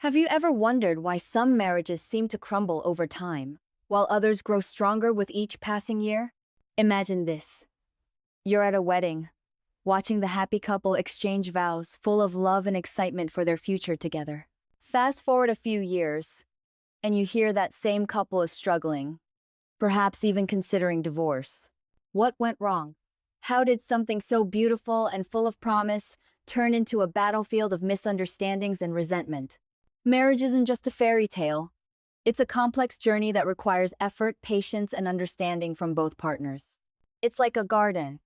Have you ever wondered why some marriages seem to crumble over time, while others grow stronger with each passing year? Imagine this. You're at a wedding, watching the happy couple exchange vows full of love and excitement for their future together. Fast forward a few years, and you hear that same couple is struggling, perhaps even considering divorce. What went wrong? How did something so beautiful and full of promise turn into a battlefield of misunderstandings and resentment? Marriage isn't just a fairy tale. It's a complex journey that requires effort, patience, and understanding from both partners. It's like a garden.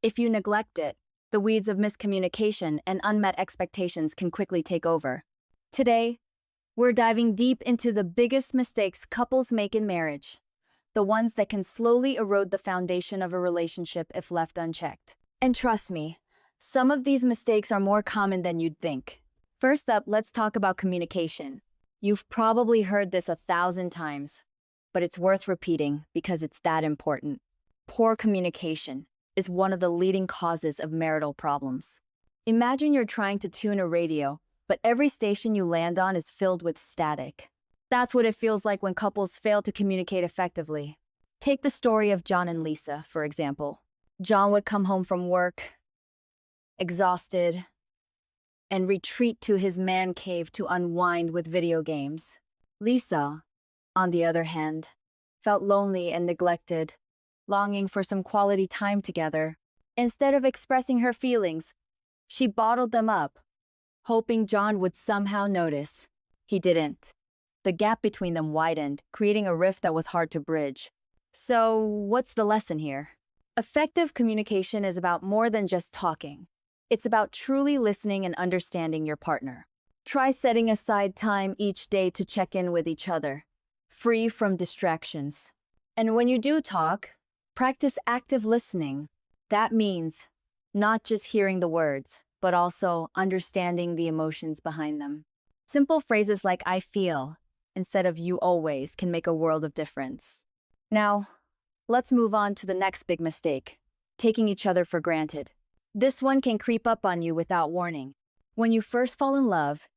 If you neglect it, the weeds of miscommunication and unmet expectations can quickly take over. Today, we're diving deep into the biggest mistakes couples make in marriage, the ones that can slowly erode the foundation of a relationship if left unchecked. And trust me, some of these mistakes are more common than you'd think. First up, let's talk about communication. You've probably heard this 1,000 times, but it's worth repeating because it's that important. Poor communication is one of the leading causes of marital problems. Imagine you're trying to tune a radio, but every station you land on is filled with static. That's what it feels like when couples fail to communicate effectively. Take the story of John and Lisa, for example. John would come home from work, exhausted, and retreat to his man cave to unwind with video games. Lisa, on the other hand, felt lonely and neglected, longing for some quality time together. Instead of expressing her feelings, she bottled them up, hoping John would somehow notice. He didn't. The gap between them widened, creating a rift that was hard to bridge. So, what's the lesson here? Effective communication is about more than just talking. It's about truly listening and understanding your partner. Try setting aside time each day to check in with each other, free from distractions. And when you do talk, practice active listening. That means not just hearing the words, but also understanding the emotions behind them. Simple phrases like "I feel" instead of "you always" can make a world of difference. Now, let's move on to the next big mistake, taking each other for granted. This one can creep up on you without warning. When you first fall in love,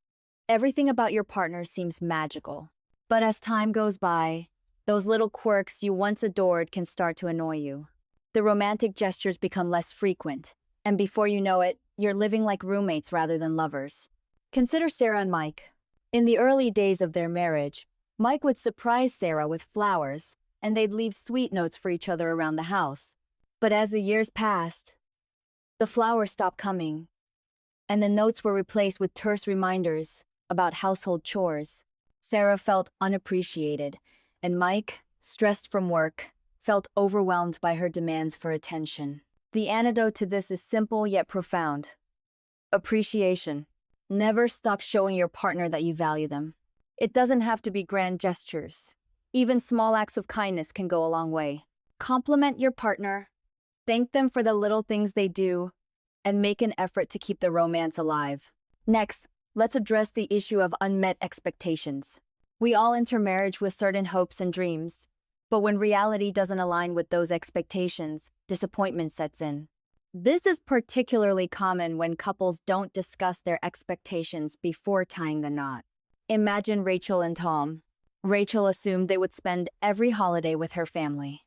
everything about your partner seems magical. But as time goes by, those little quirks you once adored can start to annoy you. The romantic gestures become less frequent, and before you know it, you're living like roommates rather than lovers. Consider Sarah and Mike. In the early days of their marriage, Mike would surprise Sarah with flowers, and they'd leave sweet notes for each other around the house. But as the years passed, the flowers stopped coming, and the notes were replaced with terse reminders about household chores. Sarah felt unappreciated, and Mike, stressed from work, felt overwhelmed by her demands for attention. The antidote to this is simple yet profound. Appreciation. Never stop showing your partner that you value them. It doesn't have to be grand gestures. Even small acts of kindness can go a long way. Compliment your partner, thank them for the little things they do, and make an effort to keep the romance alive. Next, let's address the issue of unmet expectations. We all enter marriage with certain hopes and dreams, but when reality doesn't align with those expectations, disappointment sets in. This is particularly common when couples don't discuss their expectations before tying the knot. Imagine Rachel and Tom. Rachel assumed they would spend every holiday with her family,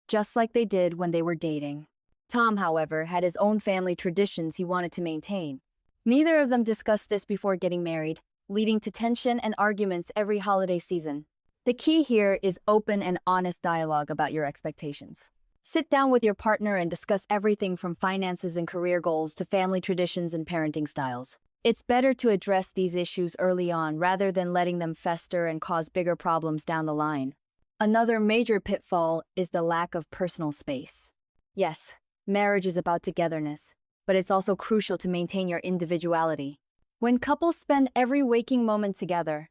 just like they did when they were dating. Tom, however, had his own family traditions he wanted to maintain. Neither of them discussed this before getting married, leading to tension and arguments every holiday season. The key here is open and honest dialogue about your expectations. Sit down with your partner and discuss everything from finances and career goals to family traditions and parenting styles. It's better to address these issues early on rather than letting them fester and cause bigger problems down the line. Another major pitfall is the lack of personal space. Yes, marriage is about togetherness, but it's also crucial to maintain your individuality. When couples spend every waking moment together,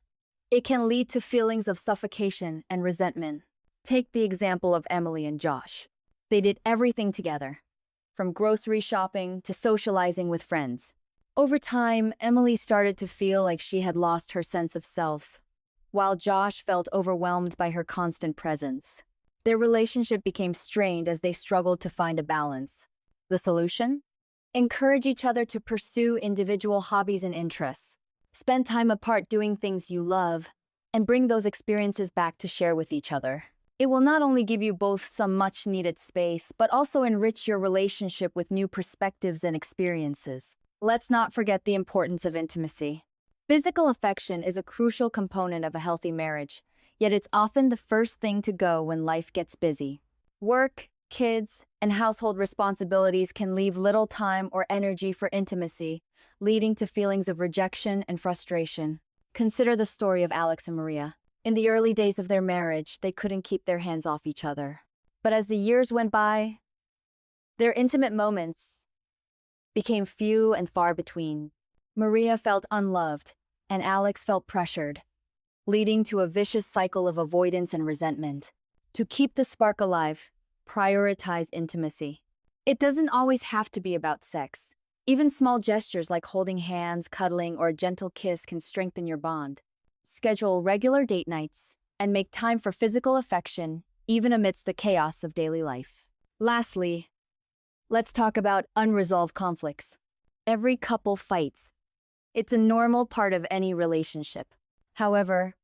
it can lead to feelings of suffocation and resentment. Take the example of Emily and Josh. They did everything together, from grocery shopping to socializing with friends. Over time, Emily started to feel like she had lost her sense of self, while Josh felt overwhelmed by her constant presence. Their relationship became strained as they struggled to find a balance. The solution? Encourage each other to pursue individual hobbies and interests. Spend time apart doing things you love, and bring those experiences back to share with each other. It will not only give you both some much-needed space, but also enrich your relationship with new perspectives and experiences. Let's not forget the importance of intimacy. Physical affection is a crucial component of a healthy marriage, yet it's often the first thing to go when life gets busy. Work, kids, and household responsibilities can leave little time or energy for intimacy, leading to feelings of rejection and frustration. Consider the story of Alex and Maria. In the early days of their marriage, they couldn't keep their hands off each other. But as the years went by, their intimate moments became few and far between. Maria felt unloved, and Alex felt pressured, leading to a vicious cycle of avoidance and resentment. To keep the spark alive, prioritize intimacy. It doesn't always have to be about sex. Even small gestures like holding hands, cuddling, or a gentle kiss can strengthen your bond. Schedule regular date nights and make time for physical affection, even amidst the chaos of daily life. Lastly, let's talk about unresolved conflicts. Every couple fights. It's a normal part of any relationship. However,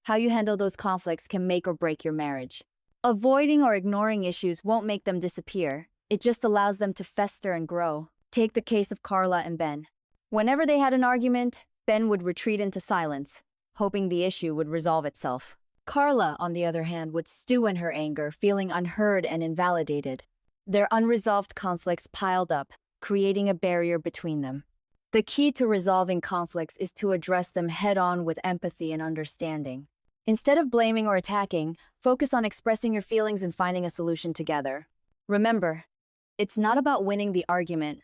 how you handle those conflicts can make or break your marriage. Avoiding or ignoring issues won't make them disappear. It just allows them to fester and grow. Take the case of Carla and Ben. Whenever they had an argument, Ben would retreat into silence, hoping the issue would resolve itself. Carla, on the other hand, would stew in her anger, feeling unheard and invalidated. Their unresolved conflicts piled up, creating a barrier between them. The key to resolving conflicts is to address them head-on with empathy and understanding. Instead of blaming or attacking, focus on expressing your feelings and finding a solution together. Remember, it's not about winning the argument,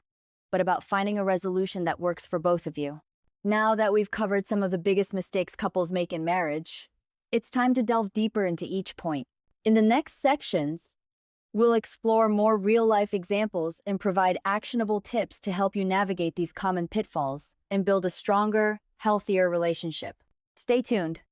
but about finding a resolution that works for both of you. Now that we've covered some of the biggest mistakes couples make in marriage, it's time to delve deeper into each point. In the next sections, we'll explore more real-life examples and provide actionable tips to help you navigate these common pitfalls and build a stronger, healthier relationship. Stay tuned.